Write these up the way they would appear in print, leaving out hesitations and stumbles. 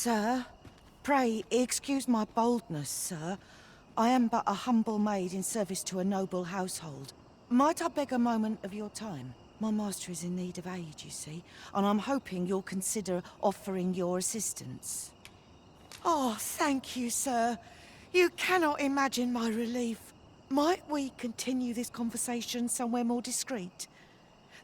Sir, pray excuse my boldness, sir. I am but a humble maid in service to a noble household. Might I beg a moment of your time? My master is in need of aid, you see, and I'm hoping you'll consider offering your assistance. Oh, thank you, sir. You cannot imagine my relief. Might we continue this conversation somewhere more discreet?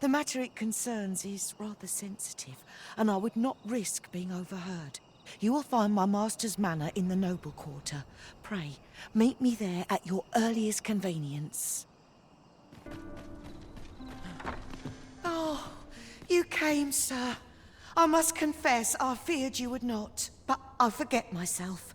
The matter it concerns is rather sensitive, and I would not risk being overheard. You will find my master's manor in the noble quarter. Pray, meet me there at your earliest convenience. Oh, you came, sir. I must confess I feared you would not, but I forget myself.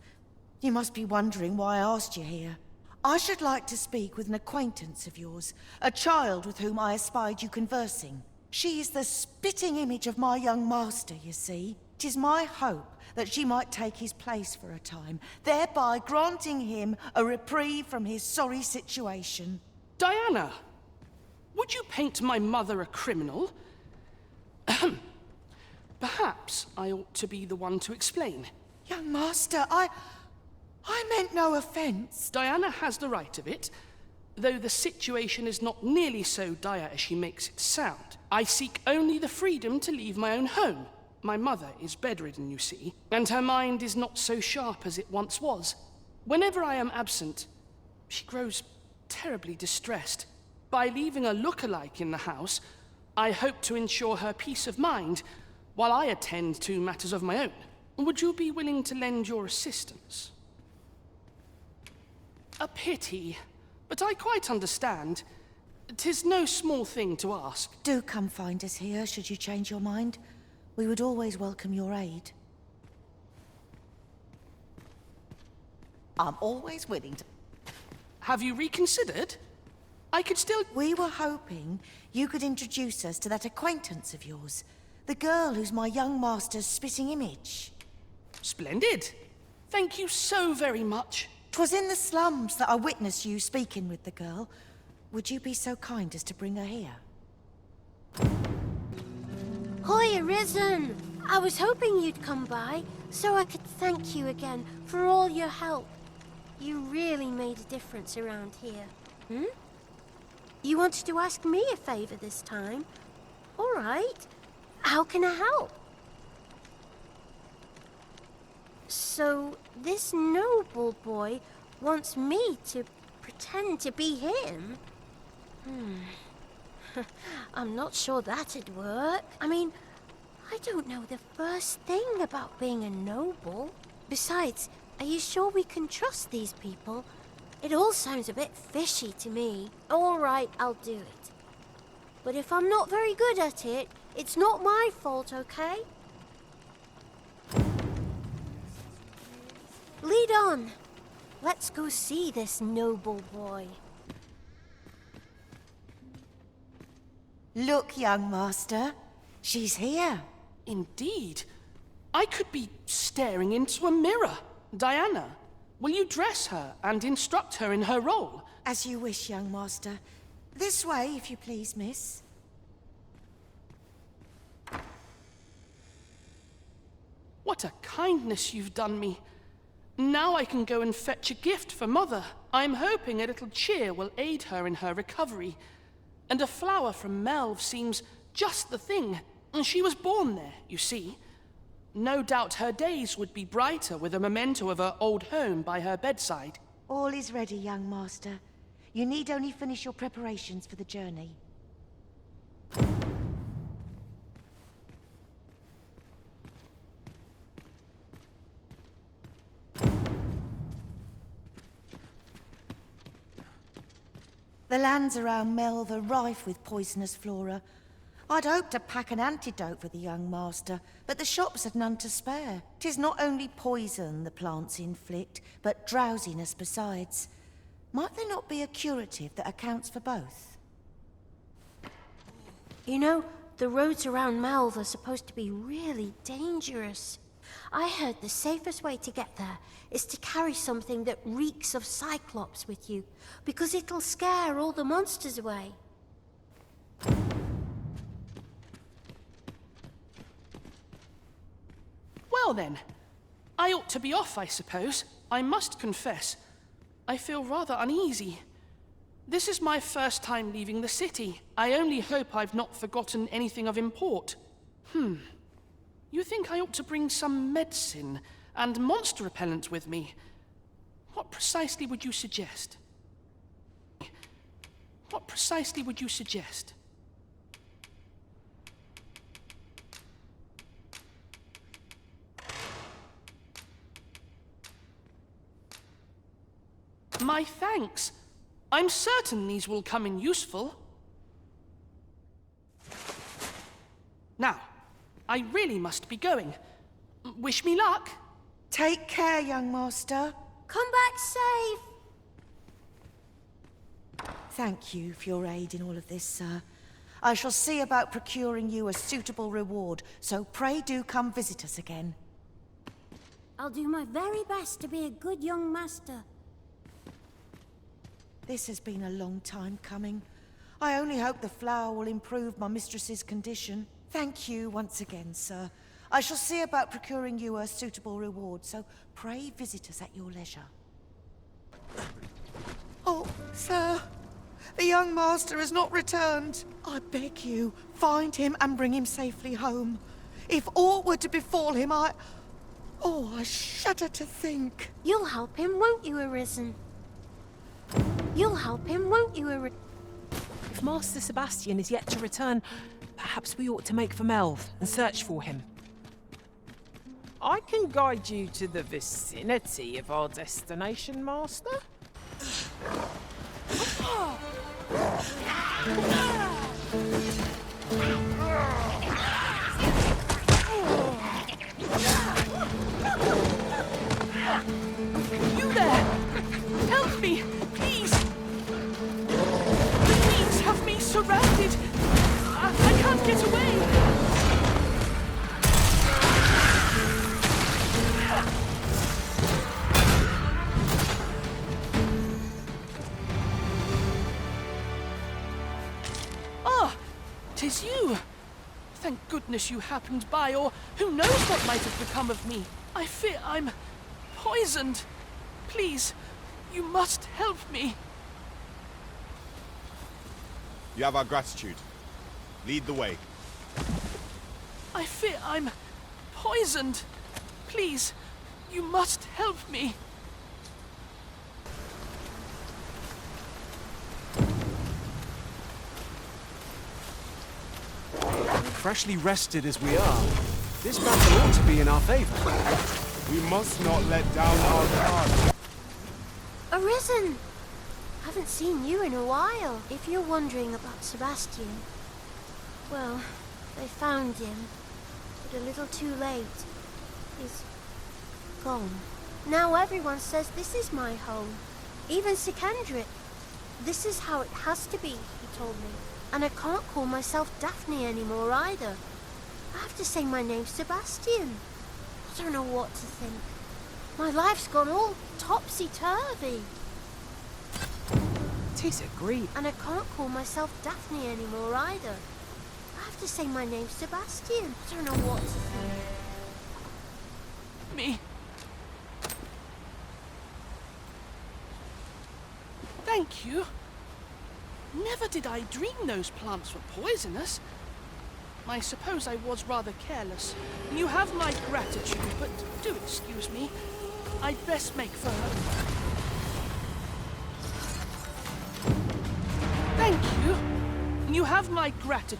You must be wondering why I asked you here. I should like to speak with an acquaintance of yours, a child with whom I espied you conversing. She is the spitting image of my young master, you see. 'Tis my hope that she might take his place for a time, thereby granting him a reprieve from his sorry situation. Diana, would you paint my mother a criminal? Ahem. Perhaps I ought to be the one to explain. Young master, I meant no offense. Diana has the right of it, though the situation is not nearly so dire as she makes it sound. I seek only the freedom to leave my own home. My mother is bedridden, you see, and her mind is not so sharp as it once was. Whenever I am absent, she grows terribly distressed. By leaving a look-alike in the house, I hope to ensure her peace of mind while I attend to matters of my own. Would you be willing to lend your assistance? A pity, but I quite understand. 'Tis no small thing to ask. Do come find us here, should you change your mind. We would always welcome your aid. I'm always willing to... Have you reconsidered? I could still... We were hoping you could introduce us to that acquaintance of yours, the girl who's my young master's spitting image. Splendid. Thank you so very much. 'Twas in the slums that I witnessed you speaking with the girl. Would you be so kind as to bring her here? Hoy, Arisen! I was hoping you'd come by, so I could thank you again for all your help. You really made a difference around here. You wanted to ask me a favor this time? All right. How can I help? So, this noble boy wants me to pretend to be him? I'm not sure that'd work. I mean, I don't know the first thing about being a noble. Besides, are you sure we can trust these people? It all sounds a bit fishy to me. All right, I'll do it. But if I'm not very good at it, it's not my fault, okay? Lead on. Let's go see this noble boy. Look, young master. She's here. Indeed. I could be staring into a mirror. Diana, will you dress her and instruct her in her role? As you wish, young master. This way, if you please, miss. What a kindness you've done me. Now I can go and fetch a gift for Mother. I'm hoping a little cheer will aid her in her recovery. And a flower from Melve seems just the thing. And she was born there, you see. No doubt her days would be brighter with a memento of her old home by her bedside. All is ready, young master. You need only finish your preparations for the journey. The lands around Melve are rife with poisonous flora. I'd hoped to pack an antidote for the young master, but the shops had none to spare. 'Tis not only poison the plants inflict, but drowsiness besides. Might there not be a curative that accounts for both? You know, the roads around Melve are supposed to be really dangerous. I heard the safest way to get there is to carry something that reeks of Cyclops with you, because it'll scare all the monsters away. Well then, I ought to be off, I suppose. I must confess, I feel rather uneasy. This is my first time leaving the city. I only hope I've not forgotten anything of import. You think I ought to bring some medicine and monster repellent with me? What precisely would you suggest? What precisely would you suggest? My thanks. I'm certain these will come in useful. Now, I really must be going. Wish me luck. Take care, young master. Come back safe. Thank you for your aid in all of this, sir. I shall see about procuring you a suitable reward, so pray do come visit us again. I'll do my very best to be a good young master. This has been a long time coming. I only hope the flower will improve my mistress's condition. Thank you once again, sir. I shall see about procuring you a suitable reward, so pray visit us at your leisure. Oh, sir, the young master has not returned. I beg you, find him and bring him safely home. If aught were to befall him, I shudder to think. You'll help him, won't you, Arisen? You'll help him, won't you, Arisen? If Master Sebastian is yet to return, perhaps we ought to make for Melve and search for him. I can guide you to the vicinity of our destination, Master. You there! Help me, please! The thieves have me surrounded! I can't get away! Ah! 'Tis you! Thank goodness you happened by, or who knows what might have become of me. I fear I'm poisoned. Please, you must help me. You have our gratitude. Lead the way. I fear I'm poisoned. Please, you must help me. Freshly rested as we are, this battle ought to be in our favor. We must not let down our guard. Arisen! Haven't seen you in a while. If you're wondering about Sebastian, well, they found him, but a little too late. He's gone. Now everyone says this is my home. Even Secendric. This is how it has to be, he told me. And I can't call myself Daphne anymore either. I have to say my name's Sebastian. I don't know what to think. My life's gone all topsy-turvy. 'Tis agreed. And I can't call myself Daphne anymore either. I have to say my name's Sebastian. I don't know what to think. Me. Thank you. Never did I dream those plants were poisonous. I suppose I was rather careless. You have my gratitude, but do excuse me. I'd best make for home. Thank you. You have my gratitude.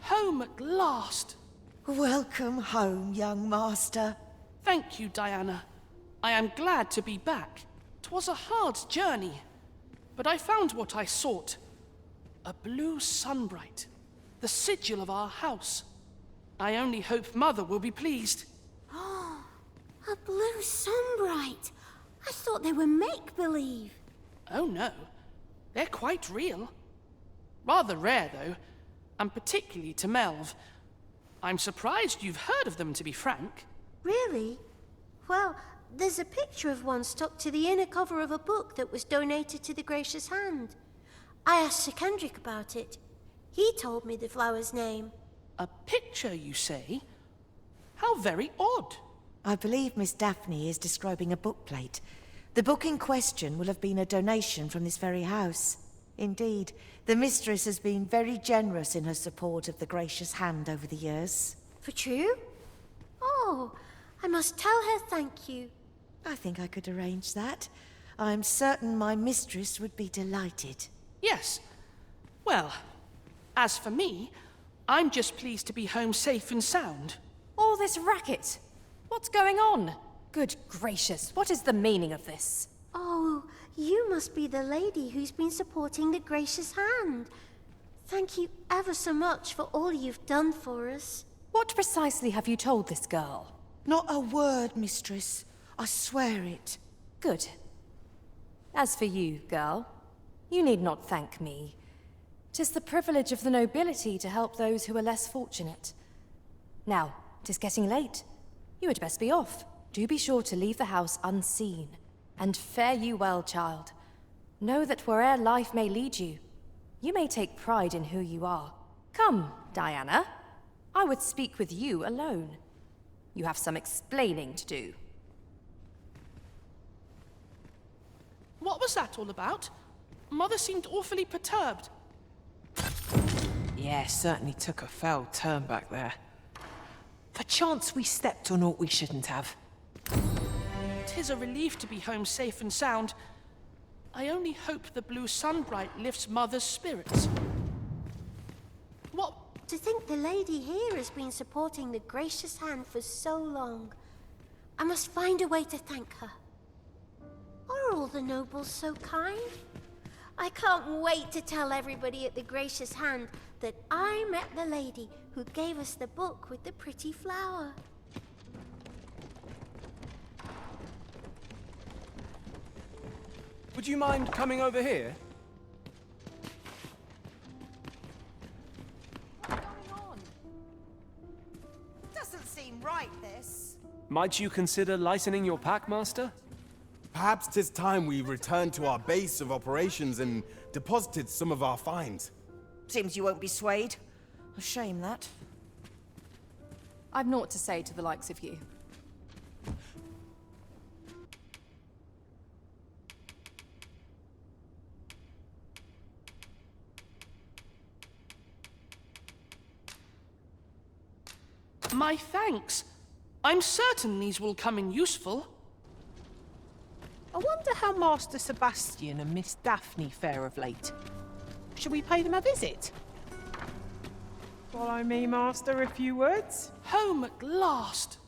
Home at last. Welcome home, young master. Thank you, Diana. I am glad to be back. 'Twas a hard journey, but I found what I sought. A blue Sunbright, the sigil of our house. I only hope Mother will be pleased. Oh, a blue Sunbright. I thought they were make-believe. Oh no, they're quite real. Rather rare, though, and particularly to Melve. I'm surprised you've heard of them, to be frank. Really? Well, there's a picture of one stuck to the inner cover of a book that was donated to the Gracious Hand. I asked Secendric about it. He told me the flower's name. A picture, you say? How very odd. I believe Miss Daphne is describing a bookplate. The book in question will have been a donation from this very house. Indeed, the mistress has been very generous in her support of the Gracious Hand over the years. For true? Oh, I must tell her thank you. I think I could arrange that. I'm certain my mistress would be delighted. Yes. Well, as for me, I'm just pleased to be home safe and sound. All this racket. What's going on? Good gracious, what is the meaning of this? Oh, you must be the lady who's been supporting the Gracious Hand. Thank you ever so much for all you've done for us. What precisely have you told this girl? Not a word, mistress. I swear it. Good. As for you, girl, you need not thank me. 'Tis the privilege of the nobility to help those who are less fortunate. Now, 'tis getting late. You had best be off. Do be sure to leave the house unseen. And fare you well, child. Know that where'er life may lead you, you may take pride in who you are. Come, Diana. I would speak with you alone. You have some explaining to do. What was that all about? Mother seemed awfully perturbed. Yeah, certainly took a foul turn back there. Perchance we stepped on aught we shouldn't have. 'Tis a relief to be home safe and sound. I only hope the blue Sunbright lifts Mother's spirits. What? To think the lady here has been supporting the Gracious Hand for so long. I must find a way to thank her. Are all the nobles so kind? I can't wait to tell everybody at the Gracious Hand that I met the lady who gave us the book with the pretty flower. Would you mind coming over here? Doesn't seem right, this. Might you consider lightening your pack, Master? Perhaps 'tis time we returned to our base of operations and deposited some of our finds. Seems you won't be swayed. A shame, that. I've naught to say to the likes of you. My thanks. I'm certain these will come in useful. I wonder how Master Sebastian and Miss Daphne fare of late. Shall we pay them a visit? Follow me, Master, a few words? Home at last.